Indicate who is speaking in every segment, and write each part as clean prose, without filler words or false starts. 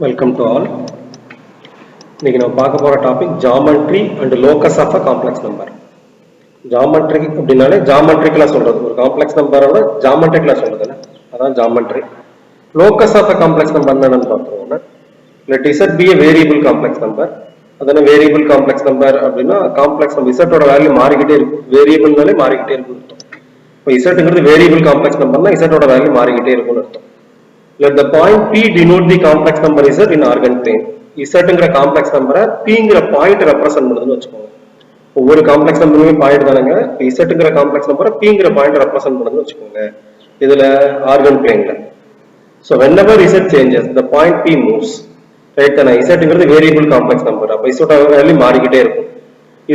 Speaker 1: Welcome to all. இன்னைக்கு நம்ம பார்க்க போற topic geometry and locus of a complex number. Geometry அப்படின்னாலே ஜாமெட்ரிக்கலா சொல்றது, ஒரு காம்ப்ளெக்ஸ் நம்பரோட ஜாமெட்ரிக்கலா சொல்றதுல அதான் geometry. Locus of a complex number என்னன்னு பார்த்தோம்னா, let Z be a variable complex number. அதான வேரியபிள் காம்ப்ளெக்ஸ் நம்பர் அப்படின்னா காம்ப்ளெக்ஸ் நம்பர் இசட்டோட வேல்யூ மாறிக்கிட்டே இருக்கும். வேரியபிள்னாலே மாறிக்கிட்டே இருக்கும் அர்த்தம். இப்போ இசட்டுங்கிறது வேரியபிள் காம்ப்ளெக்ஸ் நம்பர்னா இசட்டோட வேல்யூ மாறிக்கிட்டே இருக்கும்னு அர்த்தம். Let the point P denote the complex number Z in organ plane. Zங்கிற காம்ப்ளெக்ஸ் நம்பரை Pங்கிற பாயிண்ட் ரெப்ரசென்ட் பண்ணுதுன்னு வச்சுக்கோங்க. ஒவ்வொரு காம்ப்ளெக்ஸ் நம்பருமே பாயிண்ட் தானங்க. Zங்கிற காம்ப்ளெக்ஸ் நம்பரை Pங்கிற பாயிண்ட் ரெப்ரசென்ட் பண்ணுதுன்னு வச்சுக்கோங்க. இதுல ஆர்கன் பிளேன்ல. So whenever Z changes, the point P moves. Right தானே? Zங்கிறது வேரியபிள் காம்ப்ளெக்ஸ் நம்பர். அப்ப Zோட வேல்யூ மாறிக்கிட்டே இருக்கும்.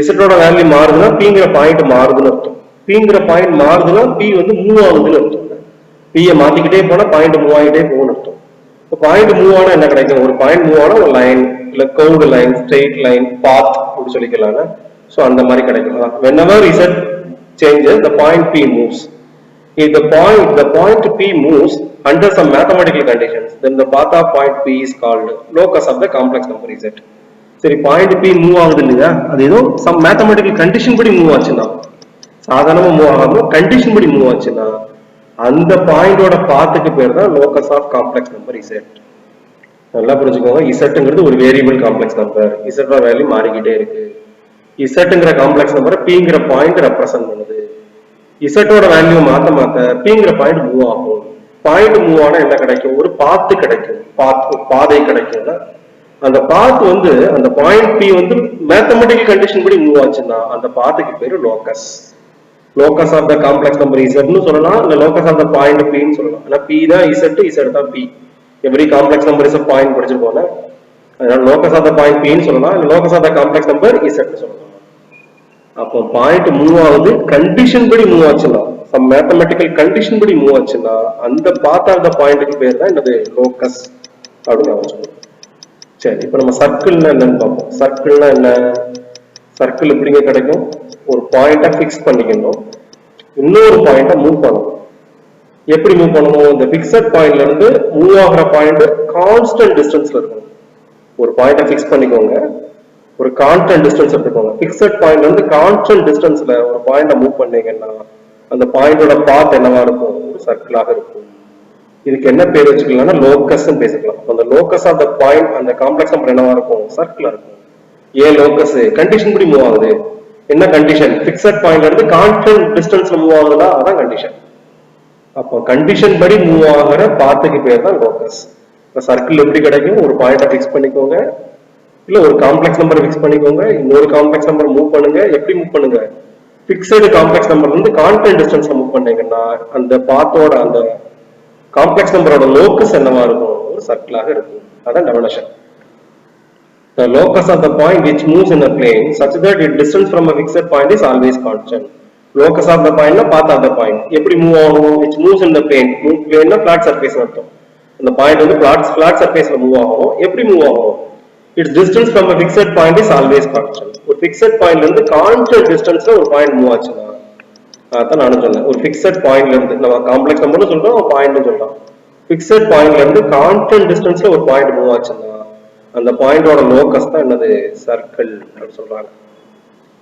Speaker 1: Zோட வேல்யூ மாறுதுன்னா Pங்கிற பாயிண்ட் மாறுதுன்னு அர்த்தம். Pங்கிற பாயிண்ட் மாறுதுன்னா P வந்து மூவ் ஆகுதுன்னு அர்த்தம். P மாத்திக்கிட்டே போனா பாயிண்ட் மூவ் ஆகிட்டே போகணும் அர்த்தம். இப்போ பாயிண்ட் மூவ் ஆனா என்ன கிடைக்கும்? ஒரு பாயிண்ட் மூவ் ஆனா ஒரு லைன் இல்ல கர்வ்டு லைன், ஸ்ட்ரெயிட் லைன், பாத் அப்படி சொல்லிக்கலாம். ஸோ அந்த மாதிரி கிடைக்கும். whenever Z changes, the point P moves. If the point P moves under some mathematical conditions, then the path of point P is called locus of the complex number Z. சரி, point P move ஆகுது இல்லையா, அது ஏதோ some mathematical condition படி move ஆச்சுன்னா, சாதாரணமா move ஆகாம condition படி மூவ் ஆச்சுன்னா அந்த பாயிண்டோட பாத்துக்கு பேர் தான் locus of complex number Z. நல்லா புரிஞ்சுக்கோங்க, Zங்கிறது ஒரு வேரியபிள் காம்ப்ளெக்ஸ் நம்பர். Zோட வேல்யூ மாறிக்கிட்டே இருக்கு. Zங்கிற காம்ப்ளெக்ஸ் நம்பரை Pங்கிற பாயிண்ட் ரெப்ரசென்ட் பண்ணுது. Zோட வேல்யூ மாத்த Pங்கிற பாயிண்ட் மூவ் ஆகும். பாயிண்ட் மூவ் ஆனா என்ன கிடைக்கும்? ஒரு பாத்து கிடைக்கும், பாதை கிடைக்கும். அந்த பாத் வந்து அந்த பாயிண்ட் P வந்து மேத்தமெட்டிக்கல் கண்டிஷன் படி மூவ் ஆச்சுன்னா அந்த பாத்துக்கு பேரு locus. locus of the complex number Z னு சொல்லலாம், இல்ல locus of the point P னு சொல்லலாம். ஆனா P தான் Z, Z தான் P. every complex number is a point படிச்சிருக்கோம்ல, அதனால locus of the point P னு சொல்லலாம், இல்ல locus of the complex number Z னு சொல்லலாம். அப்போ பாயிண்ட் மூவ் ஆகுது கண்டிஷன் படி மூவ் ஆச்சுன்னா, some mathematical condition படி மூவ் ஆச்சுன்னா அந்த பாத் ஆஃப் த பாயிண்ட்க்கு பேர் தான் என்னது? லோகஸ் அப்படின்னு வச்சுக்கோங்க. சரி, இப்போ நம்ம சர்க்கிள்னா என்னன்னு பார்ப்போம். சர்க்கிள்னா என்ன? சர்க்கிள் எப்படிங்க கிடைக்கும்? ஒரு பாயிண்ட பிக்ஸ் பண்ணிக்கணும், இன்னொரு பாயிண்ட மூவ் பண்ணணும். எப்படி மூவ் பண்ணணும்? இந்த பிக்சட் பாயிண்ட்ல இருந்து மூவ் ஆகிற பாயிண்ட் கான்ஸ்டன்ட் டிஸ்டன்ஸ்ல இருக்கணும். ஒரு பாயிண்ட பிக்ஸ் பண்ணிக்கோங்க, ஒரு கான்ஸ்டன்ட் டிஸ்டன்ஸ் எடுத்துக்கோங்க. பிக்சட் பாயிண்ட்ல இருந்து கான்ஸ்டன்ட் டிஸ்டன்ஸ்ல ஒரு பாயிண்ட மூவ் பண்ணீங்கன்னா அந்த பாயிண்டோட பாத் என்னவா இருக்கும்? ஒரு சர்க்கிளாக இருக்கும். இதுக்கு என்ன பேர் வச்சுக்கலாம்னா லோகஸ் பேசிக்கலாம். அந்த லோகஸ் ஆஃப் த பாயிண்ட், அந்த காம்ப்ளெக்ஸ் நம்பர் என்னவா இருக்கும்? சர்க்கிளா இருக்கும். ஏன் லோகஸ்? கண்டிஷன் படி மூவ் ஆகுது. என்ன கண்டிஷன்? பிக்சட் பாயிண்ட்ல இருந்து கான்ஸ்டன்ட் டிஸ்டன்ஸ்ல மூவ் ஆகுதுல, அதான் கண்டிஷன். அப்போ கண்டிஷன் படி மூவ் ஆகிற பாத்துக்கு பேர் தான் லோகஸ். இப்போ சர்க்கிள் எப்படி கிடைக்கும்? ஒரு பாயிண்ட பிக்ஸ் பண்ணிக்கோங்க, இல்ல ஒரு காம்ப்ளெக்ஸ் நம்பர் பிக்ஸ் பண்ணிக்கோங்க, இன்னொரு காம்ப்ளெக்ஸ் நம்பர் மூவ் பண்ணுங்க. எப்படி மூவ் பண்ணுங்க? பிக்சடு காம்ப்ளெக்ஸ் நம்பர்ல இருந்து கான்ஸ்டன்ட் டிஸ்டன்ஸ்ல மூவ் பண்ணீங்கன்னா அந்த பாத்தோட, அந்த காம்ப்ளெக்ஸ் நம்பரோட லோகஸ் என்னவா இருக்கும்? ஒரு சர்க்கிளாக இருக்கும். அதான் definition. The locus of the point which moves in a plane such that its distance from a fixed point is always constant. Locus of the point na path of the point. எப்படி move ஆகும்? which moves in the plane. plane na flat surface அர்த்தம். அந்த point வந்து flat surfaceல move ஆகும். எப்படி move ஆகும்? its distance from a fixed point is always constant. ஒரு fixed பாயிண்ட்ல இருந்து கான்ஸ்டன்ட் டிஸ்டன்ஸ்ல ஒரு பாயிண்ட் மூவ் ஆச்சுன்னா, அதான் நான் சொன்னேன், ஒரு fixed பாயிண்ட்ல இருந்து, நம்ம காம்ப்ளெக்ஸ் நம்பர்னு சொல்றோம், பாயிண்ட்னு சொல்றோம். fixed பாயிண்ட்ல இருந்து கான்ஸ்டன்ட் டிஸ்டன்ஸ்ல ஒரு பாயிண்ட் மூவ் ஆச்சுன்னா அந்த பாயிண்டோட லோகஸ் தான் என்னது? சர்க்கிள் அப்படின்னு சொல்றாங்க.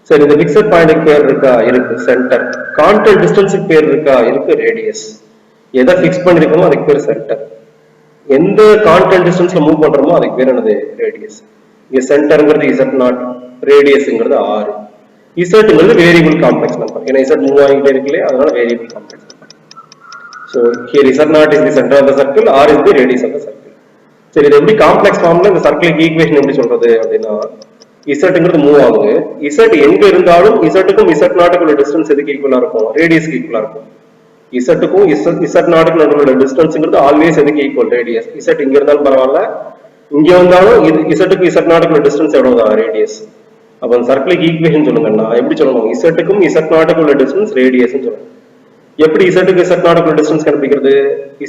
Speaker 1: சரி, இந்த பிக்சட் பாயிண்ட்க்கு பேர் இருக்கா? இருக்கு, சென்டர். கான்ஸ்டன்ட் டிஸ்டன்ஸுக்கு பேர் இருக்கா? இருக்கு, ரேடியஸ். எதை பிக்ஸ் பண்ணிருக்கோமோ அதுக்கு பேர் சென்டர். எந்த கான்ஸ்டன்ட் டிஸ்டன்ஸ்ல மூவ் பண்றோமோ அதுக்கு பேர் என்னது? ரேடியஸ். இங்க சென்டர்ங்கிறது Z0, ரேடியஸ்ங்கிறது R. Zங்கிறது வேரியபிள் காம்ப்ளெக்ஸ் நம்பர். ஏன்னா Z மூவ் ஆகிட்டே இருக்குல்லையே, அதனால variable complex number. So here Z0 is the center of the circle, R is the radius of the circle. சரி, இது எப்படி காம்ப்ளெக்ஸ் ஃபார்ம்ல இந்த சர்க்கிளுக்கு ஈக்குவேஷன் எப்படி சொல்றது அப்படின்னா, Zங்கிறது மூவ் ஆகுது. Z எங்க இருந்தாலும் Zக்கும் Z0க்கும் உள்ள டிஸ்டன்ஸ் எதுக்கு ஈக்குவலா இருக்கும்? ரேடியஸ்க்கு ஈக்குவலா இருக்கும். Zக்கும் Z0க்கும் உள்ள டிஸ்டன்ஸ்ங்கிறது ஆல்வேஸ் எதுக்கு ஈக்குவல்? ரேடியஸ். Z இங்க இருந்தாலும் பரவாயில்ல, இங்க வந்தாலும் Zக்கும் Z0க்கும் உள்ள டிஸ்டன்ஸ் எவ்வளவுதான்? ரேடியஸ். அப்ப அந்த சர்க்கிளுக்கு ஈக்குவேஷன் சொல்லுங்கன்னா எப்படி சொல்லணும்? Zக்கும் Z0க்கும் உள்ள டிஸ்டன்ஸ் ரேடியஸ் சொல்லணும். எப்படி Zக்கு Z0க்கும் உள்ள டிஸ்டன்ஸ் கண்டுபிடிக்கிறது?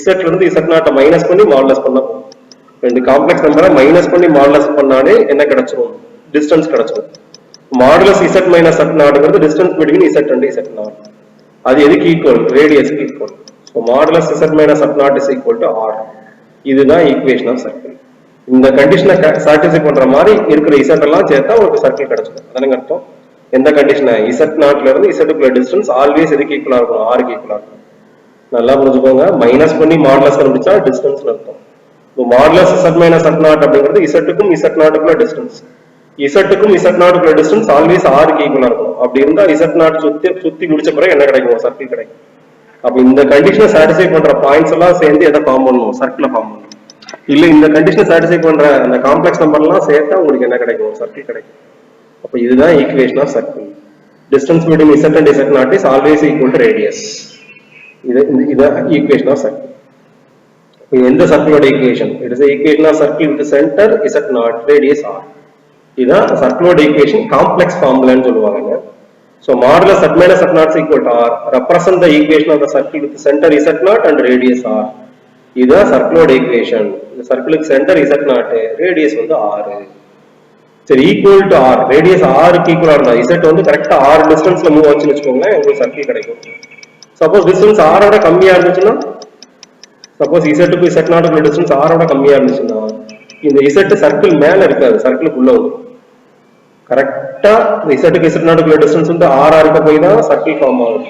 Speaker 1: Zல இருந்து Z0 மைனஸ் பண்ணி மாடுலஸ் பண்ணா, ரெண்டு காம்ப்ளெக்ஸ் நம்பரை மைனஸ் பண்ணி மாடுலஸ் பண்ணாலே என்ன கிடைச்சிரும்? டிஸ்டன்ஸ் கிடைச்சிரும். மாடுலஸ் Z மைனஸ் Z0ங்கிறது distance between Z and Z0. அது எதுக்கு ஈக்குவல்? ரேடியஸ்க்கு equal. So modulus Z minus Z0 is equal to R. இதுதான் ஈக்குவேஷன் ஆஃப் சர்க்கிள். இந்த கண்டிஷனை சாட்டிஸ்ஃபை பண்ற மாதிரி இருக்கிற இசட் எல்லாம் சேர்த்தா உங்களுக்கு சர்க்கிள் கிடைச்சிடும். அதனால அர்த்தம் எந்த கண்டிஷனை இசட் நாட்ல இருந்து இசட்டுக்குள்ள டிஸ்டன்ஸ் ஆல்வேஸ் எதுக்கு ஈக்குவலா இருக்கும், ஆருக்கு ஈக்குவலா இருக்கும். நல்லா புரிஞ்சுக்கோங்க. மைனஸ் பண்ணி மாடுலஸ் கண்டுபிடிச்சா டிஸ்டன்ஸ் அர்த்தம். இப்போ modulus Z minus Z naught அப்படிங்கிறது இசட்டுக்கும் இசட் நாட்டுக்குள்ள டிஸ்டன்ஸ். இசட்டுக்கும் இசட் நாட்டுக்குள்ள டிஸ்டன்ஸ் ஆல்வேஸ் ஆருக்கு ஈக்குவலா இருக்கும். அப்படி இருந்தா இசட் நாட் சுத்தி முடிச்ச பிறகு என்ன கிடைக்கும், சர்க்கிள் கிடைக்கும். அப்ப இந்த கண்டிஷனை சாட்டிஸ்ஃபை பண்ற பாயிண்ட்ஸ் எல்லாம் சேர்ந்து எதை ஃபார்ம் பண்ணணும், சர்க்கிளை ஃபார்ம் பண்ணணும். இல்ல இந்த கண்டிஷனை சாட்டிஸ்ஃபை பண்ற அந்த காம்ப்ளெக்ஸ் நம்பர் எல்லாம் சேர்த்தா உங்களுக்கு என்ன கிடைக்கும், சர்க்கிள் கிடைக்கும். அப்ப இதுதான் equation of circle. Distance between Z and Z naught is always equal to radius. இதுதான் ஈக்குவேஷன் ஆஃப் சர்க்கிள். எந்த சர்க்கிளோட equation? It is equation of circle with centre Z naught radius R. இதுதான் சர்க்கிளோட ஈக்குவேஷன், காம்ப்ளெக்ஸ் ஃபார்முலான்னு சொல்லுவாங்க. So modulus z minus z naught is equal to r represent the equation of the circle with center z naught and radius r. இது சர்க்கிளோட equation. இந்த சர்க்கிளுக்கு centre z naught, radius வந்து r. சரி, equal to r, radius r க்கு ஈக்குவலா இருந்தா z வந்து கரெக்ட்டா r டிஸ்டன்ஸ்ல மூவ் ஆச்சுன்னு வெச்சுக்கோங்க, உங்களுக்கு சர்க்கிள் கிடைக்கும். சப்போஸ் டிஸ்டன்ஸ் r ஓட கம்மியா இருந்துச்சுன்னா, சப்போஸ் z க்கு z naught உள்ள டிஸ்டன்ஸ் r ஓட கம்மியா இருந்துச்சுன்னா இந்த z சர்க்கிள் மேல இருக்காது, சர்க்கிளுக்குள்ள வரும். கரெக்டா இசட்டுக்கு இசட் நாட்டுக்குள்ள டிஸ்டன்ஸ் வந்து ஆர் இருக்க போய் தான் சர்க்கிள் ஃபார்ம் ஆகும்.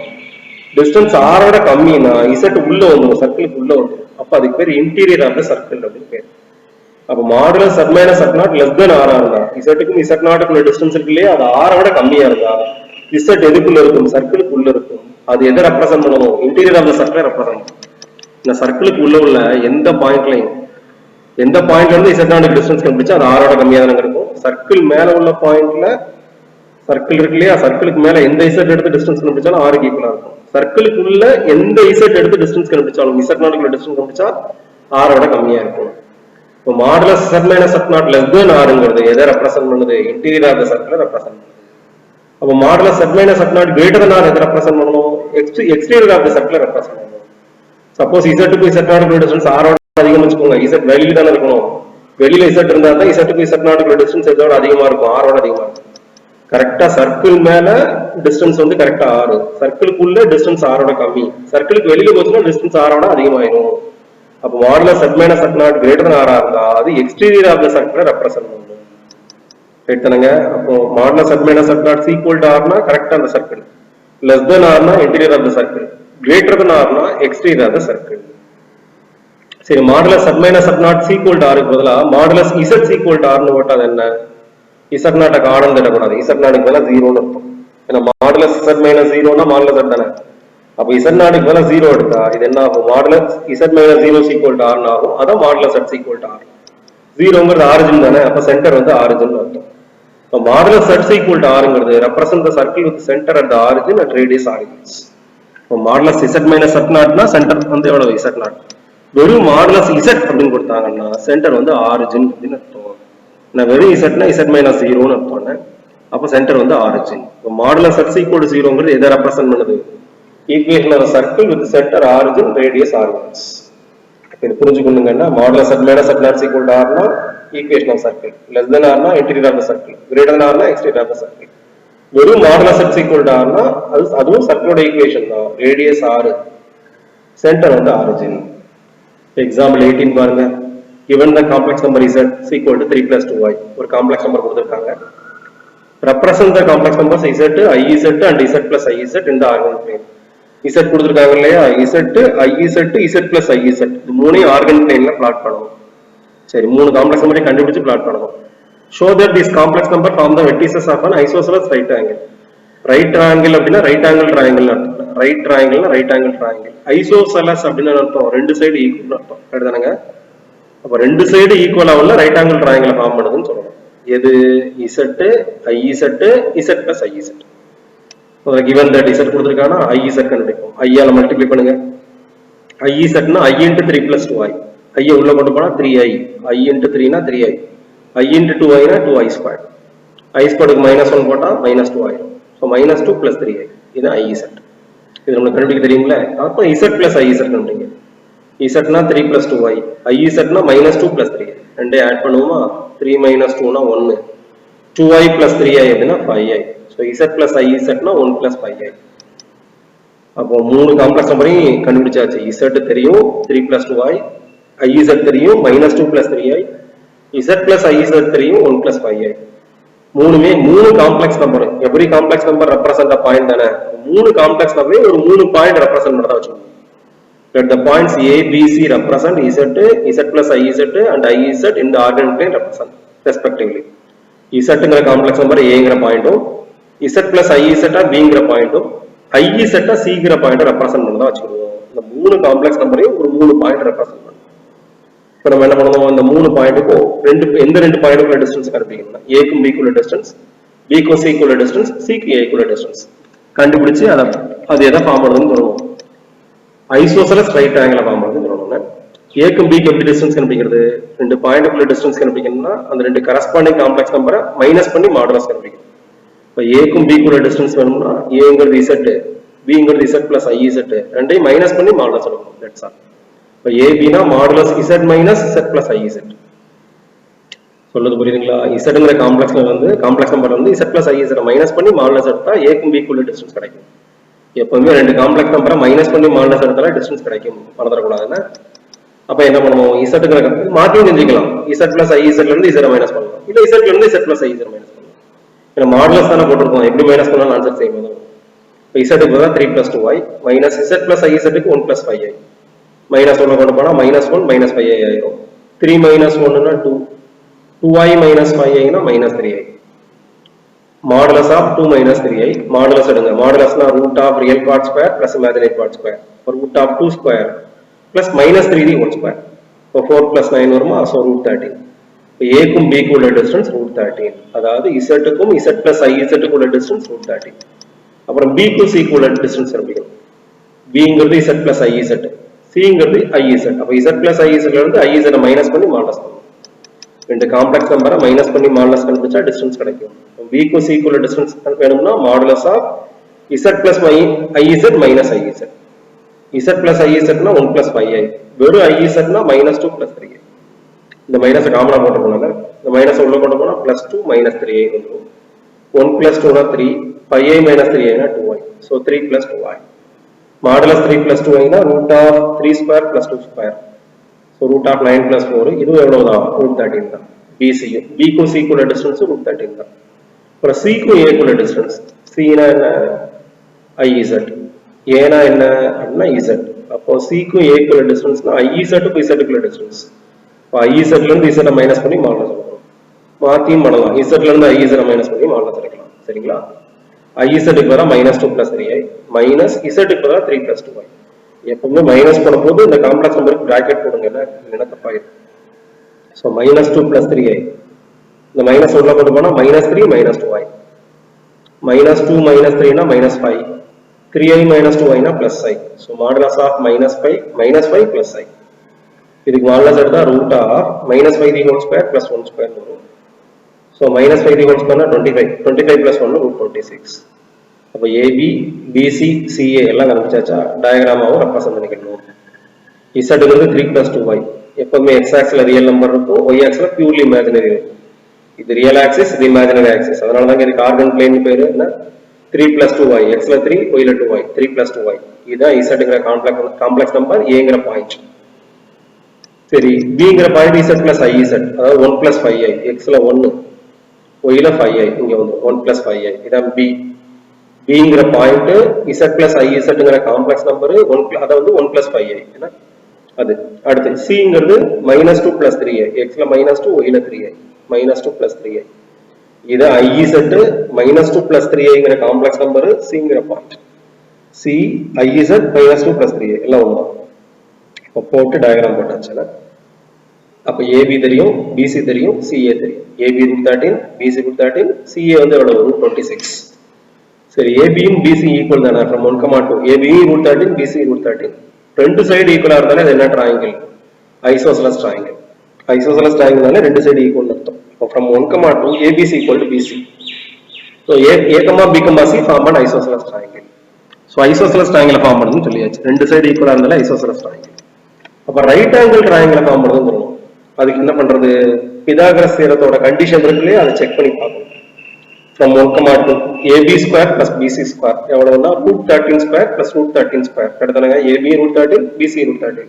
Speaker 1: டிஸ்டன்ஸ் ஆரோட கம்மினா இசட் உள்ள வந்துடும், சர்க்கிளுக்கு உள்ள வந்துடும். அப்ப அதுக்கு பேர் இன்டீரியர் ஆஃப் த சர்க்கிள் அப்படின்னு பேர். அப்ப modulus z minus z naught less than r இருந்தா இசட்டுக்கும் இசட் நாட்டுக்குள்ள டிஸ்டன்ஸ் இருக்கு இல்லையா, அது ஆரோட கம்மியா இருந்தா இசட் எதுக்குள்ள இருக்கும், சர்க்கிளுக்கு உள்ள இருக்கும். அது எதை ரெப்ரசென்ட் பண்ணணும், இன்டீரியர் ஆஃப் த சர்க்கிளை ரெப்ரசென்ட் பண்ணணும். இந்த சர்க்கிளுக்கு உள்ள எந்த பாயிண்ட்லையும் எந்த பாயிண்ட்ல இருந்து இசட் நாட்டுக்கு டிஸ்டன்ஸ் கண்டுபிடிச்சா அது ஆரோட கம்மியா தானே இருக்கும். சர்க்கிள் மேல உள்ள பாயிண்ட்ல சர்க்கிள் இருக்கு இல்லையா, சர்க்கிளுக்கு மேல எந்த இசட் எடுத்து டிஸ்டன்ஸ் கண்டுபிடிச்சாலும் ஆருக்கு ஈக்குவலா இருக்கும். சர்க்கிளுக்குள்ள எந்த இசட் எடுத்து டிஸ்டன்ஸ் கண்டுபிடிச்சாலும் இசட் நாட்டுக்குள்ள டிஸ்டன்ஸ் கண்டுபிடிச்சா ஆரோட கம்மியா இருக்கும். இப்போ modulus z minus z naught less than rங்கிறது எதை ரெப்ரசென்ட் பண்ணுது, இன்டீரியர் ஆஃப் த சர்க்கிளை ரெப்ரசென்ட் பண்ணுது. அப்போ modulus z minus z naught greater than r எதை ரெப்ரசென்ட் பண்ணணும், எக்ஸ்டீரியர் ஆஃப் த சர்க்கிளை ரெப்ரசென்ட் பண்ணணும். சப்போஸ் இசட்டுக்கு இசட் நாட்டுக்குள்ள டிஸ்டன்ஸ் ஆரோட அதிகமா வச்சுக்கோங்க, இசட் வெளியில தானே இருக்கணும், வெளியில இசட் இருந்தா தான் இசட்டுக்கு இசட் நாட்டுக்குள்ள டிஸ்டன்ஸ் எதோட அதிகமா இருக்கும், ஆரோட அதிகமா இருக்கும். கரெக்டா சர்க்கிள் மேல டிஸ்டன்ஸ் வந்து கரெக்டா ஆறு, சர்க்கிளுக்குள்ள டிஸ்டன்ஸ் ஆரோட கம்மி, சர்க்கிளுக்கு வெளியில போச்சுன்னா டிஸ்டன்ஸ் ஆரோட அதிகமாயிடும். அப்போ modulus z minus z naught greater than r இருந்தா அது எக்ஸ்டீரியர் ஆஃப் த சர்க்கிளை ரெப்ரசென்ட் பண்ணும். ரைட் தானங்க? அப்போ modulus z minus z naught equal to r னா கரெக்டா அந்த சர்க்கிள், லெஸ் தென் r னா interior of the circle, greater than r னா எக்ஸ்டீரியர் ஆஃப் த சர்க்கிள். சரி, modulus z minus z naught equal to r க்கு பதிலா modulus z equal to r னு போட்டா அது என்ன, z naught க்கு r ன்னு தரக்கூடாது, z naught க்கு பதிலா 0 னு இருக்கும். ஏன்னா மாடுலஸ் z minus 0 னா மாடுலஸ் z தானே. அப்ப z naught க்கு பதிலா 0 எடுத்தா இது என்ன ஆகும், modulus z minus 0 equal to r னு ஆகும். அதான் modulus z equal to r. 0ங்கிறது ஆரிஜின் தானே, அப்ப சென்டர் வந்து ஆரிஜின் அர்த்தம். அப்ப modulus z equal to r ங்கிறது represent the circle with centre at the origin at radius origins. அப்ப modulus z minus z naught னா சென்டர் வந்து எவ்வளவு, z naught. வெறும் மாடுலஸ் z அப்படின்னு கொடுத்தாங்கன்னா சென்டர் வந்து ஆரிஜின் அப்படின்னு அர்த்தம். நான் வெறும் z னா z minus 0 னு அர்த்தம். அப்ப சென்டர் வந்து ஆரிஜின். அப்ப மாடுலஸ் z equal to 0ங்கிறது எதை ரெப்ரசன்ட் பண்ணுது, equation of circle with centre origin radius origins. இது புரிஞ்சுக்கணுங்கன்னா modulus z minus z naught equal to r னா equation of circle, less than r னா interior of the circle, greater than r னா exterior of the circle. வெறும் modulus z equal to r னா அதுவும் சர்க்கிளோட equation தான், radius r, centre வந்து origin. Example 18 பாருங்க. given the complex number z is equal to 3 plus 2y, ஒரு complex number கொடுத்திருக்காங்க. represent the complex numbers z, iz and z plus iz in the organ plane. z கொடுத்திருக்காங்க இல்லையா, z, iz, z plus iz இது மூணையும் organ பிளேன்ல plot பண்ணணும். சரி, மூணு complex நம்பரை கண்டுபிடிச்சு பிளாட் பண்ணணும். show that this complex number form the vertices of an isosceles right angle. Right angle அப்படின்னா ரைட் ஆங்கிள் ட்ரையாங்கிள் அர்த்தம், ரைட் ட்ரையாங்கிள்னா ரைட் ஆங்கிள் ட்ரையாங்கிள். ஐசோசெலஸ் அப்படின்னு அர்த்தம் ரெண்டு சைடு ஈக்குவல் அர்த்தம், கரெக்டானுங்க? அப்ப ரெண்டு சைடு ஈக்குவலா உள்ள ரைட் ஆங்கிள் ட்ரையாங்கிள் ஃபார்ம் பண்ணுதுன்னு சொல்லணும். எது, Z, I Z, Z plus I Z. given that z கொடுத்திருக்கானா ஐஇசட் கண்டுபிடிக்கும், ஐயால மல்டிப்ளை பண்ணுங்க. ஐஇசட்னா i into 3 plus 2i, ஐய உள்ள கொண்டு போனா 3i, i into 3 னா 3i, i into 2i னா 2i squared, i squared க்கு -1 போட்டா -2i. So minus 2 plus 3i, இது IZ. இது நமக்கு கண்டுபிடிக்க தெரியுங்களா? அப்போ Z plus IZ கண்டுபிடிங்க. Z னா 3 plus 2i, IZ னா minus 2 plus 3i. ரெண்டே ஆட் பண்ணுவோமா, 3 minus 2 னா 1, 2i plus 3i அப்படின்னா 5i. So Z plus IZ னா 1 plus 5i. அப்போ மூணு காம்ப்ளெக்ஸ் நம்பரையும் கண்டுபிடிச்சாச்சு. Z தெரியும் 3 plus 2i, IZ தெரியும் minus 2 plus 3i, Z plus IZ தெரியும் 1 plus 5i. மூணுமே மூணு complex number. Every complex number represent a point தானே. மூணு காம்ப்ளெக்ஸ் நம்பரே ஒரு மூணு பாயிண்ட் ரெப்ரசென்ட் பண்ணதா வச்சுக்கோங்க. Let the points A, B, C represent Z, Z plus IZ and IZ in the ordered plane represent respectively. Z complex number Aங்கிற பாயிண்டும் Z plus IZ Bங்கிற பாயிண்டும் IZ Cங்கிற பாயிண்ட் ரெப்ரசென்ட் பண்ணதா வச்சுக்கோங்க. இந்த மூணு காம்ப்ளெக்ஸ் நம்பரையும் ஒரு மூணு பாயிண்ட் ரெப்ரசென்ட் பண்ணும். இப்போ நம்ம என்ன பண்ணுவோம், இந்த மூணு பாயிண்ட்டுக்கும் எந்த ரெண்டு பாயிண்ட்டுக்குள்ள டிஸ்டன்ஸ் கண்டுபிடிக்கணும்னா ஏக்கும் பிக்குள்ள டிஸ்டன்ஸ், பிக்கும் சிக்குள்ள டிஸ்டன்ஸ், சிக்கு ஏக்குள்ள டிஸ்டன்ஸ் கண்டுபிடிச்சு அது எதை ஃபார்ம் பண்ணுதுன்னு சொல்லுவோம். ஐசோசெலஸ் ரைட் ஆங்கிள் ஃபார்ம் பண்ணுதுன்னு சொல்லுவோம். ஏக்கும் பிக்கு எப்படி டிஸ்டன்ஸ் கண்டுபிடிக்கிறது, ரெண்டு பாயிண்ட்டுக்குள்ள டிஸ்டன்ஸ் கண்டுபிடிக்கணும்னா அந்த ரெண்டு கரஸ்பாண்டிங் காம்ப்ளெக்ஸ் நம்பரை மைனஸ் பண்ணி மாடுலஸ் கண்டுபிடிக்கணும். இப்போ ஏக்கும் பிக்குள்ள டிஸ்டன்ஸ் வேணும்னா ஏங்கிறது இசட், பிங்கிறது இசட் பிளஸ் ஐஇசட் ரெண்டையும் மைனஸ் பண்ணி மாடுலஸ் எடுக்கணும். That's all. இப்போ ஏபினா modulus Z minus Z plus I Z. சொல்றது புரியுதுங்களா? இசட்ங்கிற காம்ப்ளெக்ஸ் நம்பர் வந்து இசட் பிளஸ் ஐஇசட் மைனஸ் பண்ணி மாடுலஸ் எடுத்தா ஏக்கும் பிக்குள்ள டிஸ்டன்ஸ் கிடைக்கும். எப்பவுமே ரெண்டு காம்ப்ளெக்ஸ் நம்பரை மைனஸ் பண்ணி மாடுலஸ் எடுத்தாலும் டிஸ்டன்ஸ் கிடைக்கும். மறந்துடக்கூடாதுன்னா அப்ப என்ன பண்ணுவோம், இசட்டுங்கிற மாற்றியும் செஞ்சுக்கலாம். இசட் பிளஸ் ஐஇசட்ல இருந்து இசட் மைனஸ் பண்ணலாம், இல்ல இசட்ல இருந்து இசட் பிளஸ் ஐஇசட் மைனஸ் பண்ணலாம். ஏன்னா மாடுலஸ் தானே போட்டிருக்கோம், எப்படி மைனஸ் பண்ணாலும் ஆன்சர் சேம் தான். இப்போ இசட்டுக்கு தான் 3 plus 2i minus Z plus ஐஇசட்டுக்கு 1 plus 5i. மைனஸ் 1 கொண்டு போனா மைனஸ் 1 மைனஸ் 5i ஆயிரும். 3 minus 1னா 2, 2i minus 5i னா minus 3i. Modulus of 2 minus 3i, மாடுலஸ் எடுங்க. மாடுலஸ்னா root of real part square plus imaginary part square, root of 2 square plus minus 3d whole square. இப்போ 4 plus 9 வருமா, so root 13. இப்போ ஏக்கும் பிக்கு உள்ள டிஸ்டன்ஸ் ரூட் 13, அதாவது இசட்டுக்கும் இசட் பிளஸ் ஐஇசட்டுக்கு உள்ள டிஸ்டன்ஸ் ரூட் 13. அப்புறம் பிக்கும் சிக்கு உள்ள டிஸ்டன்ஸ் கண்டுபிடிக்கணும். பிங்கிறது இசட் பிளஸ் ஐஇசட், சிங்கிறது ஐஇசட். அப்போ இசட் பிளஸ் ஐஇசட்ல இருந்து ஐஇசட் மைனஸ் பண்ணி மாடுலஸ் பண்ணணும். ரெண்டு காம்ப்ளெக்ஸ் நம்பரை மைனஸ் பண்ணி மாடுலஸ் கண்டுபிடிச்சா டிஸ்டன்ஸ் கிடைக்கும். பிக்கும் சிக்கு உள்ள டிஸ்டன்ஸ் வேணும்னா modulus of Z plus I Z minus I Z. Z plus ஐஇசட்னா 1 plus 5i, வெறும் ஐஇசட்னா மைனஸ் 2 plus 3i. இந்த மைனஸ் காமனா போட்டு போனால இந்த மைனஸ் உள்ள கொண்டு போனா பிளஸ் 2 மைனஸ் 3i வந்துடும். 1 plus 2 3, 5i minus 3i na 2i, so 3 plus 2i. Modulus 3 plus 2i na root of 3 square plus 2 square, so root of 9 plus 4, இது எவ்வளவுதா root 13 தான். BC B க்கும் C க்குள்ள டிஸ்டன்ஸ் root 13 தான். அப்புறம் C க்கும் A க்குள்ள distance, C னா என்ன IZ, A னா என்ன அப்படின்னா Z. அப்போ C க்கும் A க்குள்ள டிஸ்டன்ஸ்னா IZ க்கும் Z க்குள்ள டிஸ்டன்ஸ். இப்போ IZ ல இருந்து Z மைனஸ் பண்ணி மாடுலஸ் எடுக்கணும். மாத்தியும் பண்ணலாம், Z ல இருந்து IZ மைனஸ் பண்ணி மாடுலஸ் எடுக்கலாம். சரிங்களா? IZ க்கு பதிலா minus 2 plus 3i minus Z க்கு பதிலா 3 plus 2i. எப்பவுமே மைனஸ் பண்ணும்போது இந்த காம்ப்ளெக்ஸ் நம்பருக்கு பிராக்கெட் போடுங்க, இல்லைன்னா தப்பாயிடும். ஸோ minus 2 plus 3i, இந்த மைனஸ் உள்ள கொண்டு போனா minus 3 minus 2i, minus 2 minus 3 னா minus 5, 3i minus 2i னா plus i. So modulus of minus 5 plus i. இதுக்கு மாடுலஸ் எடுத்தா root of minus 5 the whole square plus 1 square வரும். So minus 5 the whole square na 25, 25 plus 1 root 26. அப்போ AB, BC, CA எல்லாம் கண்டுபிடிச்சாச்சா, டயக்ராமாவும் represent பண்ணிக்கணும். இசட்டுங்கிறது 3 plus 2y, எப்பவுமே x ஆக்சிஸ்ல real number இருக்கும், y ஆக்சிஸ்ல purely imaginary இருக்கும். இது ரியல் ஆக்சிஸ், இது இமேஜினரி ஆக்சிஸ். அதனால தான் இதுக்கு ஆர்கன் பிளேன் பேரு என்ன, 3 plus 2y, xல 3, yல 2y, 3 plus 2y. இதுதான் இசட்டுங்கிற காம்ப்ளெக்ஸ் நம்பர், ஏங்கிற பாயிண்ட். சரி, பிங்கிற பாயிண்ட் இசட் பிளஸ் ஐஇசட், அதாவது 1 plus 5i, xல 1, yல 5i, இங்க வந்து 1 plus 5i. இதான் B. Bங்கிற பாயிண்ட் Z plus IZங்கிற காம்ப்ளெக்ஸ் நம்பர், அதாவது 1 plus 5i. அது அடுத்து Cங்கிறது minus 2 plus 3i, xல minus 2, yல 3i, minus 2 plus 3i. இது IZ minus 2 plus 3iங்கிற காம்ப்ளெக்ஸ் நம்பர், Cங்கிற point. C, IZ minus 2 plus 3i எல்லாம் ஒண்ணா. இப்போ போட்டு டயக்ராம் போட்டாச்சுல. அப்ப AB தெரியும், BC தெரியும், CA தெரியும். AB root 13, BC root 13, CA வந்து எவ்வளவு root 26. சரி, AB யும் BC ஈக்குவல் தானே from 1, 2. AB root 13, BC root 13. ரெண்டு சைடு ஈக்குவலா இருந்தாலே அது என்ன ட்ரையாங்கிள்? Isosceles triangle. ஐசோசெலஸ் ட்ரையாங்கிள்னால ரெண்டு சைடு ஈக்குவல் அர்த்தம். இப்போ from 1, 2 ABC equal to BC. So A, B, C form an isosceles triangle. So isosceles triangle form பண்ணுதுன்னு சொல்லியாச்சு. ரெண்டு சைடு ஈக்குவலா இருந்தாலே isosceles triangle. அப்ப ரைட் ஆங்கிள் ட்ரையாங்கிள் ஃபார்ம் பண்ணுதுன்னு சொல்லணும். அதுக்கு என்ன பண்றது, பிதாகரஸ் தியரத்தோட கண்டிஷன் இருக்குல்லையே, அதை செக் பண்ணி பார்க்கணும். From 1, 2 AB square plus BC square எவ்வளவுன்னா root 13 square plus root 13 square. அடுத்தது AB root 13, BC root 13.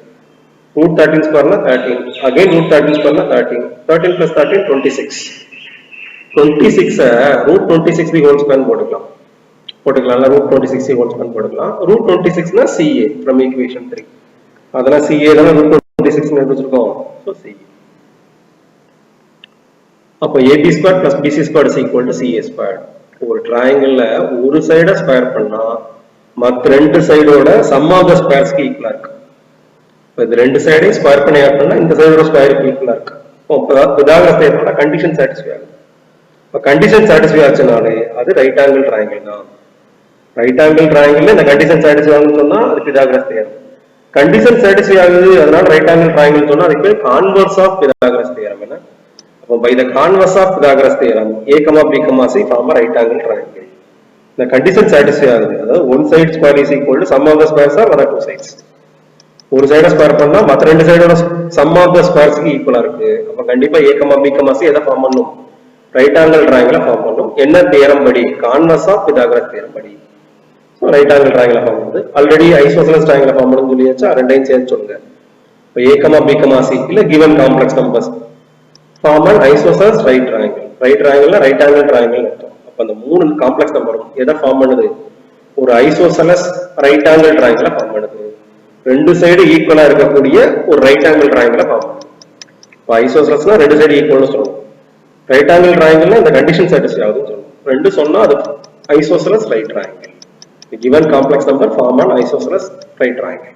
Speaker 1: root 13 square na 13, again root 13 square na 13, 13 plus 13 26, 26 root 26 the whole square போட்டுக்கலாம் root 26 the whole square போட்டுக்கலாம் root 26 na CA from equation 3 அதெல்லாம் CA தான root 26 னு எடுத்துறோம் so CA அப்ப AB square plus BC square is equal to CA square ஒரு ட்ரையாங்கிள்ல ஒரு சைட square பண்ணா மற்ற ரெண்டு சைடோட சம் ஆஃப் தி ஸ்கொயர்ஸ்க்கு ஈக்குவலா இருக்கு இப்ப இந்த ரெண்டு சைடையும் ஸ்கொயர் பண்ணி ஆட் பண்ணா இந்த சைடோட ஸ்கொயருக்கு ஈக்குவலா இருக்கு அப்ப பிதாகரஸ் தேற்றம்னா கண்டிஷன் சாட்டிஸ்ஃபை ஆகுது இப்ப கண்டிஷன் சாட்டிஸ்ஃபை ஆச்சுனாலே அது ரைட் ஆங்கிள் ட்ரையாங்கிள் தான் ரைட் ஆங்கிள் ட்ரையாங்கிள்ல இந்த கண்டிஷன் சாட்டிஸ்ஃபை ஆகுதுன்னு சொன்னா அது பிதாகரஸ் தியரம் கண்டிஷன் சாட்டிஸ்ஃபை ஆகுது அதனால ரைட் ஆங்கிள் ட்ரையாங்கிள் சொன்னா அதுக்கு பேர் கான்வர்ஸ் ஆஃப் பிதாகரஸ் தியரம் என்ன அப்ப by the converse of Pythagoras theorem a comma b comma c form a right angle triangle the condition satisfy ஆகுது அதாவது one side square is equal to sum of the squares of other two sides ஒரு சைட square பண்ணா மற்ற ரெண்டு சைடோட sum of the squares க்கு ஈக்குவலா இருக்கு அப்ப கண்டிப்பா a comma b comma c எதை ஃபார்ம் பண்ணும் ரைட் ஆங்கிள் ட்ரையாங்கிளை ஃபார்ம் பண்ணும் என்ன தியரம் படி கான்வர்ஸ் ஆஃப் Pythagoras தியரம் படி சோ ரைட் ஆங்கிள் ட்ரையாங்கிளை ஃபார்ம் பண்ணுது ஆல்ரெடி ஐசோசெலஸ் ட்ரையாங்கிளை ஃபார்ம் பண்ணனும்னு சொல்லியாச்சா ரெண்டையும் சேர்த்து சொல்லுங்க இப்ப a comma b comma c இல்ல given complex numbers form an isosceles right triangle right triangle right angle triangle அப்ப அந்த மூணு காம்ப்ளெக்ஸ் நம்பரும் எதை ஃபார்ம் பண்ணுது ஒரு ஐசோசெலஸ் ரைட் ஆங்கிள் ட்ரையாங்கிளை ஃபார்ம் பண்ணுது ரெண்டு சைடு ஈக்குவலா இருக்கக்கூடிய ஒரு ரைட் ஆங்கிள் ட்ரையாங்கிளை ஃபார்ம் பண்ணுது இப்ப ஐசோசெலஸ்னா ரெண்டு சைடு ஈக்குவல்னு சொல்லுவோம் ரைட் ஆங்கிள் ட்ரையாங்கிள்னா இந்த கண்டிஷன் சாட்டிஸ்ஃபை ஆகுதுன்னு சொல்லுவோம் ரெண்டு சொன்னா அது isosceles right triangle given complex number form an isosceles right triangle